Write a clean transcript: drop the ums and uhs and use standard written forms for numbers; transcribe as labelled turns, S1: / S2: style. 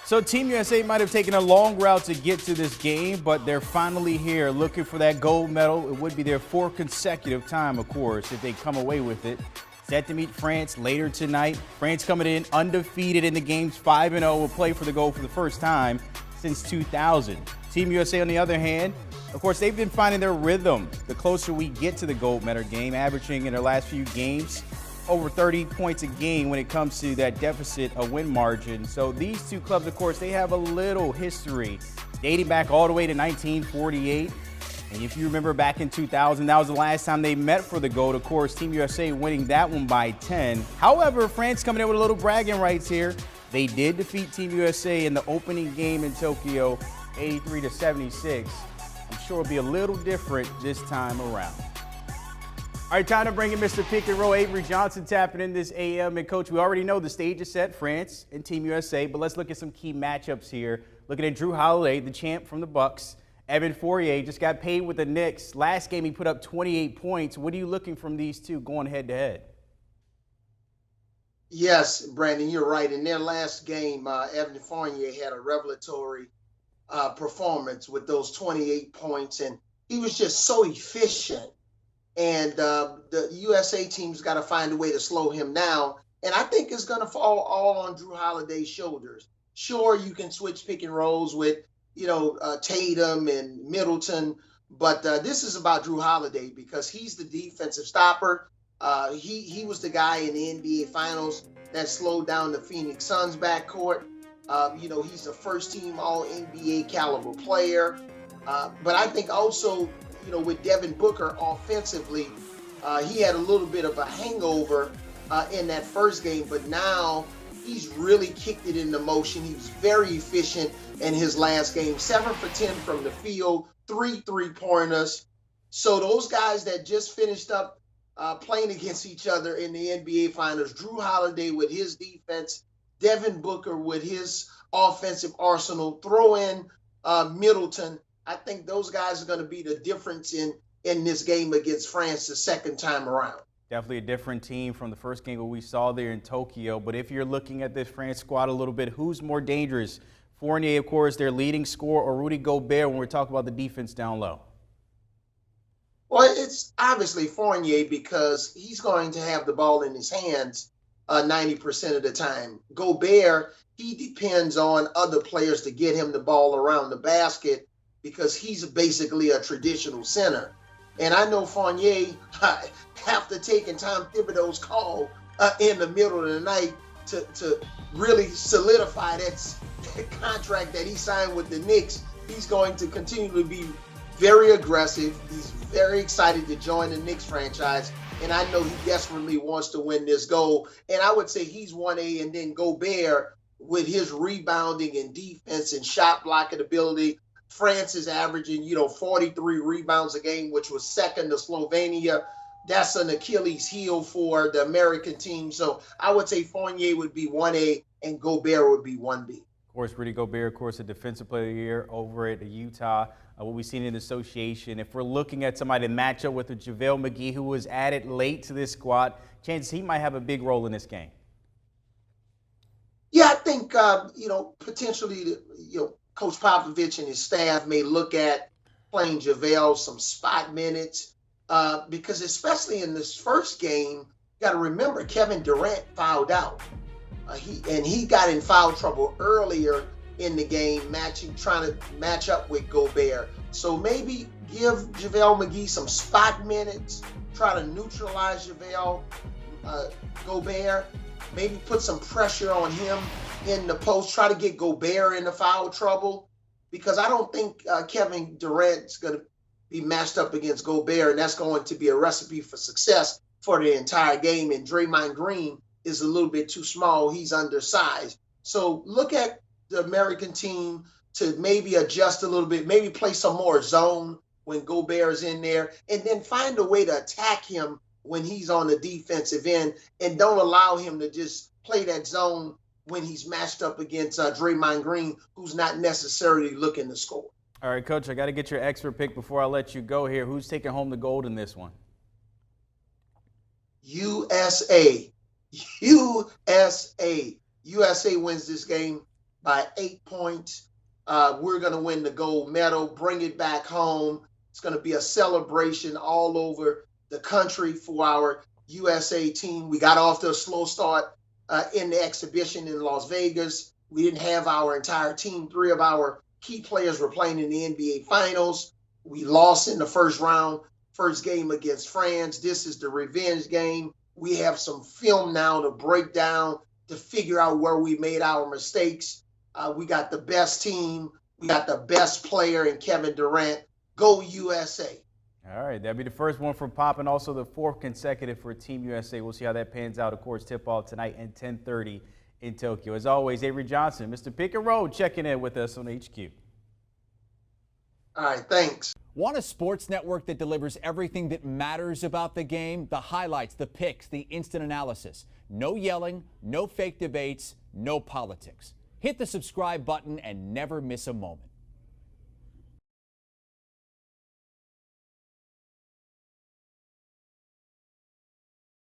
S1: So Team USA might have taken a long route to get to this game, but they're finally here looking for that gold medal. It would be their fourth consecutive time, of course, if they come away with it. Set to meet France later tonight. France coming in undefeated in the games, 5-0, will play for the gold for the first time since 2000. Team USA, on the other hand, of course, they've been finding their rhythm the closer we get to the gold medal game, averaging in their last few games over 30 points a game when it comes to that deficit, a win margin. So these two clubs, of course, they have a little history dating back all the way to 1948. And if you remember back in 2000, that was the last time they met for the gold. Of course, Team USA winning that one by 10. However, France coming in with a little bragging rights here. They did defeat Team USA in the opening game in Tokyo, 83-76. I'm sure it'll be a little different this time around. All right, time to bring in Mr. Pick and Roll. Avery Johnson tapping in this AM. And, Coach, we already know the stage is set, France and Team USA, but let's look at some key matchups here. Looking at Drew Holiday, the champ from the Bucks. Evan Fournier just got paid with the Knicks. Last game, he put up 28 points. What are you looking from these two going head-to-head?
S2: Yes, Brandon, you're right. In their last game, Evan Fournier had a revelatory performance with those 28 points, and he was just so efficient. And the USA team's got to find a way to slow him down. And I think it's going to fall all on Drew Holiday's shoulders. Sure, you can switch pick and rolls with, Tatum and Middleton. But this is about Drew Holiday because he's the defensive stopper. He was the guy in the NBA Finals that slowed down the Phoenix Suns backcourt. He's a first-team All-NBA caliber player. But I think also, with Devin Booker offensively, he had a little bit of a hangover in that first game, but now he's really kicked it into motion. He was very efficient in his last game, 7 for 10 from the field, 3 3-pointers. So those guys that just finished up playing against each other in the NBA Finals, Drew Holiday with his defense, Devin Booker with his offensive arsenal, throw in Middleton. I think those guys are going to be the difference in this game against France the second time around.
S1: Definitely a different team from the first game that we saw there in Tokyo. But if you're looking at this France squad a little bit, who's more dangerous? Fournier, of course, their leading scorer, or Rudy Gobert when we're talking about the defense down low?
S2: Well, it's obviously Fournier because he's going to have the ball in his hands 90% of the time. Gobert, he depends on other players to get him the ball around the basket because he's basically a traditional center. And I know Fournier, after taking Tom Thibodeau's call in the middle of the night to really solidify that contract that he signed with the Knicks, he's going to continue to be very aggressive. He's very excited to join the Knicks franchise. And I know he desperately wants to win this goal. And I would say he's 1A, and then Gobert with his rebounding and defense and shot blocking ability. France is averaging, 43 rebounds a game, which was second to Slovenia. That's an Achilles heel for the American team. So I would say Fournier would be 1A and Gobert would be 1B.
S1: Of course, Rudy Gobert, of course, a defensive player of the year over at Utah. What we've seen in the association. If we're looking at somebody to match up with a JaVale McGee, who was added late to this squad, chances he might have a big role in this game.
S2: Yeah, I think, potentially, Coach Popovich and his staff may look at playing JaVale some spot minutes because especially in this first game, you got to remember Kevin Durant fouled out. He got in foul trouble earlier in the game, trying to match up with Gobert. So maybe give JaVale McGee some spot minutes, try to neutralize JaVale Gobert, maybe put some pressure on him in the post, try to get Gobert into foul trouble, because I don't think Kevin Durant's going to be matched up against Gobert, and that's going to be a recipe for success for the entire game. And Draymond Green is a little bit too small. He's undersized. So look at the American team to maybe adjust a little bit, maybe play some more zone when Gobert is in there, and then find a way to attack him when he's on the defensive end, and don't allow him to just play that zone when he's matched up against Draymond Green, who's not necessarily looking to score.
S1: All right, Coach, I got to get your expert pick before I let you go here. Who's taking home the gold in this one?
S2: USA. USA wins this game by 8 points. We're going to win the gold medal, bring it back home. It's going to be a celebration all over the country for our USA team. We got off to a slow start in the exhibition in Las Vegas. We didn't have our entire team. 3 of our key players were playing in the NBA Finals. We lost in the first round, first game against France. This is the revenge game. We have some film now to break down, to figure out where we made our mistakes. We got the best team. We got the best player in Kevin Durant. Go USA.
S1: All right, that'll be the first one for Pop and also the 4th consecutive for Team USA. We'll see how that pans out. Of course, tip-off tonight at 10:30 in Tokyo. As always, Avery Johnson, Mr. Pick and Roll, checking in with us on HQ.
S2: All right, thanks.
S3: Want a sports network that delivers everything that matters about the game? The highlights, the picks, the instant analysis. No yelling, no fake debates, no politics. Hit the subscribe button and never miss a moment.